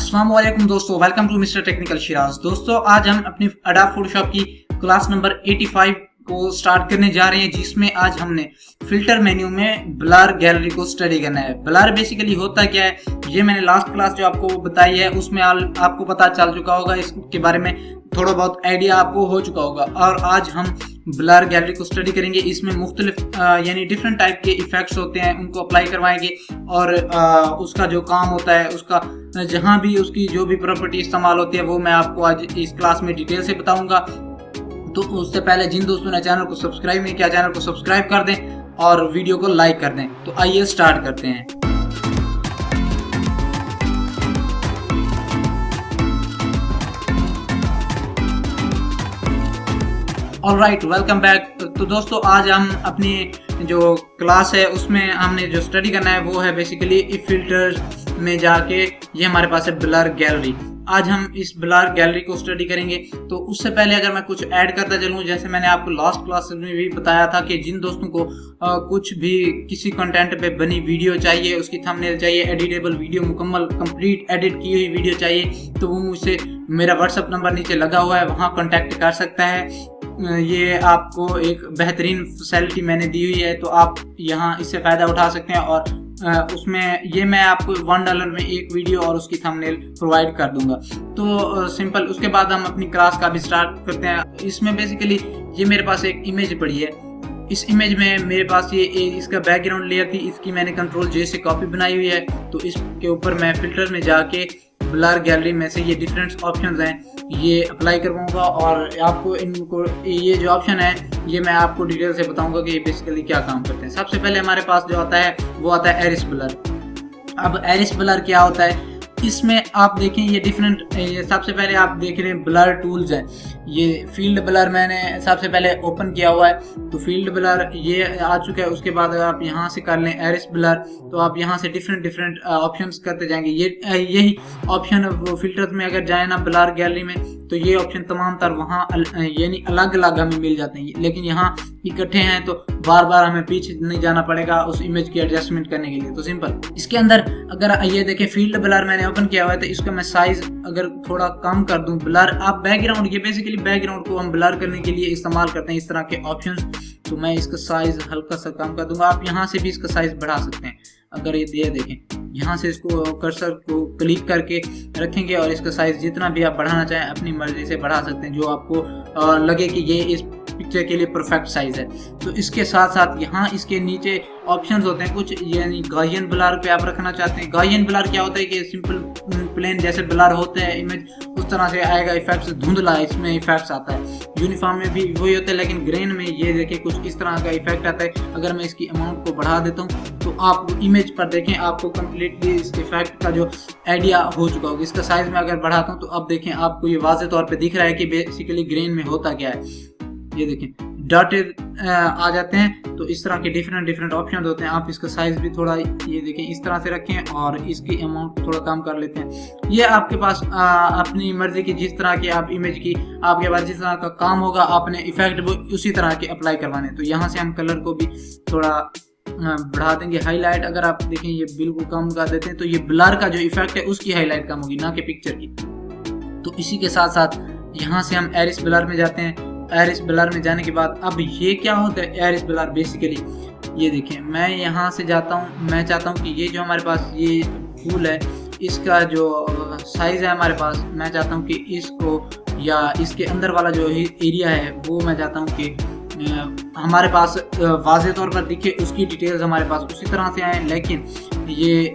अस्सलाम वालेकुम दोस्तों, welcome to mister technical Shiraz. दोस्तों आज हम अपनी अडोब फोटोशॉप की क्लास नंबर 85 को स्टार्ट करने जा रहे हैं, जिसमें आज हमने फिल्टर मेन्यू में ब्लर गैलरी को स्टडी करना है। ब्लर बेसिकली होता क्या है, ये मैंने लास्ट क्लास जो आपको बताई है उसमें आपको पता चल चुका होगा, इसके बारे में थोड़ा बहुत आइडिया आपको हो चुका होगा। और आज हम ब्लर गैलरी को स्टडी करेंगे। इसमें मुख्तलिफ यानी डिफरेंट टाइप के इफेक्ट्स होते हैं, उनको अप्लाई करवाएंगे और उसका जो काम होता है, उसका जहाँ भी उसकी जो भी प्रॉपर्टी इस्तेमाल होती है वो मैं आपको आज इस क्लास में डिटेल से बताऊंगा। तो उससे पहले जिन दोस्तों ने चैनल को सब्सक्राइब नहीं किया, चैनल को सब्सक्राइब कर दें और वीडियो को लाइक कर दें। तो आइए स्टार्ट करते हैं। Alright, welcome back. तो दोस्तों आज हम अपनी जो क्लास है उसमें हमने जो स्टडी करना है वो है बेसिकली इफ फिल्टर में जाके ये हमारे पास है ब्लर गैलरी। आज हम इस ब्लर गैलरी को स्टडी करेंगे। तो उससे पहले अगर मैं कुछ ऐड करता चलूँ, जैसे मैंने आपको लास्ट क्लास में भी बताया था कि जिन दोस्तों को कुछ भी किसी कंटेंट पे बनी वीडियो चाहिए, उसकी थंबनेल चाहिए, एडिटेबल वीडियो मुकम्मल कंप्लीट एडिट की हुई वीडियो चाहिए, तो वो मुझसे मेरा व्हाट्सअप नंबर नीचे लगा हुआ है, वहाँ कॉन्टैक्ट कर सकता है। ये आपको एक बेहतरीन फैसिलिटी मैंने दी हुई है, तो आप यहाँ इससे फ़ायदा उठा सकते हैं। और उसमें ये मैं आपको $1 में एक वीडियो और उसकी थंबनेल प्रोवाइड कर दूंगा। तो सिंपल। उसके बाद हम अपनी क्लास का भी स्टार्ट करते हैं। इसमें बेसिकली ये मेरे पास एक इमेज पड़ी है। इस इमेज में मेरे पास ये इसका बैकग्राउंड लेयर थी, इसकी मैंने Ctrl+J से कॉपी बनाई हुई है। तो इसके ऊपर मैं फिल्टर में जाके ब्लर गैलरी में से ये डिफरेंट ऑप्शंस हैं, ये अप्लाई करवाऊंगा और आपको इनको ये जो ऑप्शन है ये मैं आपको डिटेल से बताऊंगा कि ये बेसिकली क्या काम करते हैं। सबसे पहले हमारे पास जो आता है वो आता है एरिस ब्लर। अब एरिस ब्लर क्या होता है, इसमें आप देखें ये डिफरेंट, सबसे पहले आप देख रहे हैं ब्लर टूल्स हैं। ये फील्ड ब्लर मैंने सबसे पहले ओपन किया हुआ है, तो फील्ड ब्लर ये आ चुका है। उसके बाद अगर आप यहाँ से कर लें एरिस ब्लर, तो आप यहाँ से डिफरेंट ऑप्शंस करते जाएंगे। यही ऑप्शन वो फिल्टर्स में अगर जाए ना ब्लर गैलरी में, तो ये ऑप्शन तमाम तर वहाँ यानी अलग अलग हमें मिल जाते हैं, लेकिन यहाँ इकट्ठे हैं तो बार बार हमें पीछे नहीं जाना पड़ेगा उस इमेज की एडजस्टमेंट करने के लिए। तो सिंपल। इसके अंदर अगर ये देखें फील्ड ब्लर मैंने ओपन किया हुआ है, तो इसका मैं साइज अगर थोड़ा कम कर दूं, ब्लर आप बैकग्राउंड, ये बेसिकली बैकग्राउंड को हम ब्लर करने के लिए इस्तेमाल करते हैं इस तरह के ऑप्शंस। तो मैं इसका साइज हल्का सा कम कर दूंगा। आप यहाँ से भी इसका साइज बढ़ा सकते हैं। अगर ये देखें, यहाँ से इसको कर्सर को क्लिक करके रखेंगे और इसका साइज जितना भी आप बढ़ाना चाहें अपनी मर्जी से बढ़ा सकते हैं, जो आपको लगे कि ये इस पिक्चर के लिए परफेक्ट साइज है। तो इसके साथ साथ यहाँ इसके नीचे ऑप्शंस होते हैं कुछ, यानी गायन ब्लर पे आप रखना चाहते हैं। गायन ब्लर क्या होता है कि सिंपल प्लेन जैसे ब्लर होते हैं इमेज, उस तरह से आएगा। इफेक्ट्स धुंधला इसमें इफेक्ट्स आता है। यूनिफॉर्म में भी वही होता है, लेकिन ग्रेन में ये देखिए कुछ इस तरह का इफेक्ट आता है। अगर मैं इसकी अमाउंट को बढ़ा देता हूँ तो आप इमेज पर देखें, आपको कम्प्लीटली इस इफेक्ट का जो आइडिया हो चुका होगा। इसका साइज में अगर बढ़ाता हूँ तो अब देखें आपको ये वाज़ेह तौर पे दिख रहा है कि बेसिकली ग्रेन में होता क्या है। ये देखें डॉटेड आ जाते हैं। तो इस तरह के डिफरेंट ऑप्शन होते हैं। आप इसका साइज भी थोड़ा ये देखें इस तरह से रखें और इसकी अमाउंट को थोड़ा कम कर लेते हैं। ये आपके पास अपनी मर्जी की जिस तरह की आप इमेज की आपके पास जिस तरह का काम होगा, आपने इफेक्ट वो उसी तरह के अप्लाई करवाने। तो यहाँ से हम कलर को भी थोड़ा बढ़ा देंगे, हाईलाइट अगर आप देखें ये बिल्कुल कम कर देते हैं, तो ये ब्लर का जो इफेक्ट है उसकी हाईलाइट कम होगी, ना कि पिक्चर की। तो इसी के साथ साथ यहाँ से हम एरिस ब्लर में जाते हैं। एरिस ब्लर में जाने के बाद अब ये क्या होता है, एरिस ब्लर बेसिकली ये देखें, मैं यहाँ से जाता हूँ, मैं चाहता हूँ कि ये जो हमारे पास ये फूल है इसका जो साइज है हमारे पास, मैं चाहता हूँ कि इसको या इसके अंदर वाला जो एरिया है वो मैं चाहता हूँ कि हमारे पास वाज़ेह तौर पर दिखे, उसकी डिटेल्स हमारे पास उसी तरह से आए। लेकिन ये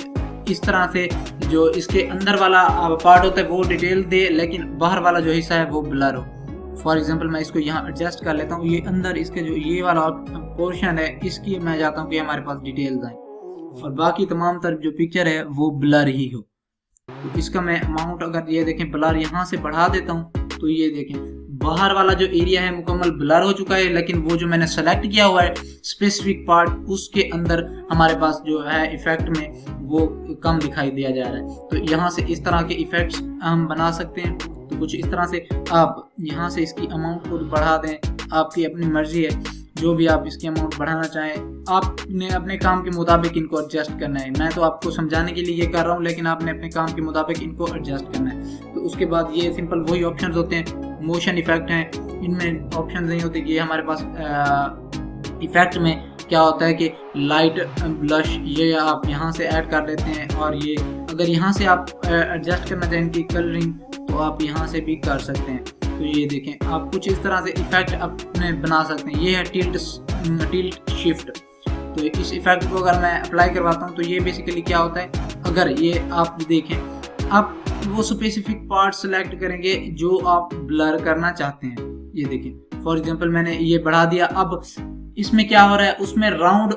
इस तरह से जो इसके अंदर वाला पार्ट होता है वो डिटेल दे, लेकिन बाहर वाला जो हिस्सा है वो ब्लर हो। फॉर एग्जांपल मैं इसको यहाँ एडजस्ट कर लेता हूँ। ये अंदर इसके जो ये वाला पोर्शन है इसकी मैं चाहता हूँ कि हमारे पास डिटेल्स आए और बाकी तमाम तरफ जो पिक्चर है वो ब्लर ही हो। तो इसका मैं अमाउंट अगर ये देखें ब्लर यहाँ से बढ़ा देता हूँ, तो ये देखें बाहर वाला जो एरिया है मुकम्मल ब्लर हो चुका है, लेकिन वो जो मैंने सेलेक्ट किया हुआ है स्पेसिफिक पार्ट, उसके अंदर हमारे पास जो है इफेक्ट में वो कम दिखाई दिया जा रहा है। तो यहाँ से इस तरह के इफेक्ट्स हम बना सकते हैं। तो कुछ इस तरह से आप यहाँ से इसकी अमाउंट को बढ़ा दें, आपकी अपनी मर्जी है। जो भी आप इसकी अमाउंट बढ़ाना चाहें, आपने अपने काम के मुताबिक इनको एडजस्ट करना है। मैं तो आपको समझाने के लिए ये कर रहा हूँ, लेकिन आपने अपने काम के मुताबिक इनको एडजस्ट करना है। तो उसके बाद ये सिंपल वही ऑप्शन होते हैं। मोशन इफेक्ट हैं, इनमें ऑप्शन नहीं होते। ये हमारे पास इफेक्ट में क्या होता है कि लाइट ब्लश, ये आप यहाँ से ऐड कर लेते हैं, और ये अगर यहाँ से आप एडजस्ट करना चाहें इनकी कलरिंग तो आप यहाँ से भी कर सकते हैं। तो ये देखें, आप कुछ इस तरह से इफेक्ट अपने बना सकते हैं। ये है टिल्ट शिफ्ट। तो इस इफेक्ट को अगर मैं अप्लाई करवाता हूँ तो ये बेसिकली क्या होता है, अगर ये आप देखें, आप वो स्पेसिफिक पार्ट सेलेक्ट करेंगे जो आप ब्लर करना चाहते हैं। ये देखें, फॉर एग्जांपल मैंने ये बढ़ा दिया। अब इसमें क्या हो रहा है, उसमें राउंड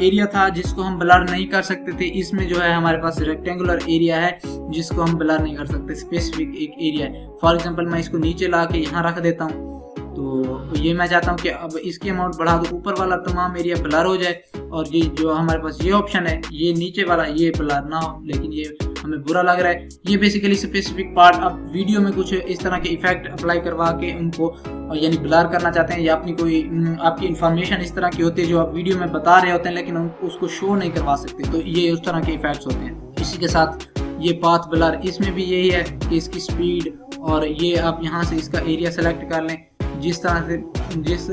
एरिया था जिसको हम ब्लर नहीं कर सकते थे। इसमें जो है हमारे पास रेक्टेंगुलर एरिया है जिसको हम ब्लर नहीं कर सकते, स्पेसिफिक एक एरिया है। फॉर एग्जांपल मैं इसको नीचे ला के यहाँ रख देता हूँ, तो ये मैं चाहता हूँ कि अब इसकी अमाउंट बढ़ा दो, ऊपर वाला तमाम एरिया ब्लर हो जाए, और ये जो हमारे पास ये ऑप्शन है, ये नीचे वाला ये ब्लर ना हो, लेकिन ये हमें बुरा लग रहा है। ये बेसिकली स्पेसिफिक पार्ट आप वीडियो में कुछ इस तरह के इफेक्ट अप्लाई करवा के उनको यानी ब्लर करना चाहते हैं, या अपनी कोई आपकी इन्फॉर्मेशन इस तरह की होती है जो आप वीडियो में बता रहे होते हैं लेकिन उसको शो नहीं करवा सकते, तो ये उस तरह के इफेक्ट्स होते हैं। इसी के साथ ये पाथ ब्लर, इसमें भी यही है कि इसकी स्पीड, और ये आप यहाँ से इसका एरिया सेलेक्ट कर लें, जिस तरह से जिस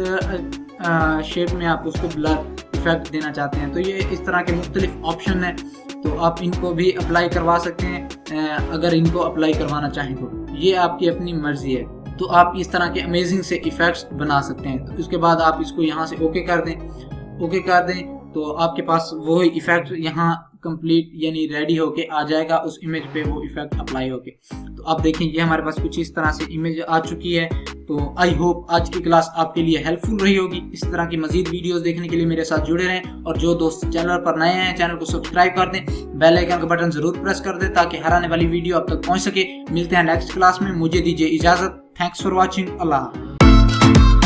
शेप में आप उसको ब्लर इफेक्ट देना चाहते हैं। तो ये इस तरह के मुख्तलिफ ऑप्शन हैं, तो आप इनको भी अप्लाई करवा सकते हैं अगर इनको अप्लाई करवाना चाहें तो। ये आपकी अपनी मर्जी है। तो आप इस तरह के अमेजिंग से इफेक्ट्स बना सकते हैं। तो उसके बाद आप इसको यहाँ से ओके कर दें, तो आपके पास वो इफेक्ट यहाँ कंप्लीट यानी रेडी होके आ जाएगा, उस इमेज पे वो इफेक्ट अप्लाई होके। तो आप देखें, ये हमारे पास कुछ इस तरह से इमेज आ चुकी है। तो आई होप आज की क्लास आपके लिए हेल्पफुल रही होगी। इस तरह की मजीद वीडियोस देखने के लिए मेरे साथ जुड़े रहें, और जो दोस्त चैनल पर नए हैं चैनल को सब्सक्राइब कर दें, बेल आइकन का बटन जरूर प्रेस कर दें ताकि हर आने वाली वीडियो आप तक पहुंच सके। मिलते हैं नेक्स्ट क्लास में, मुझे दीजिए इजाजत। Thanks for watching. अल्लाह।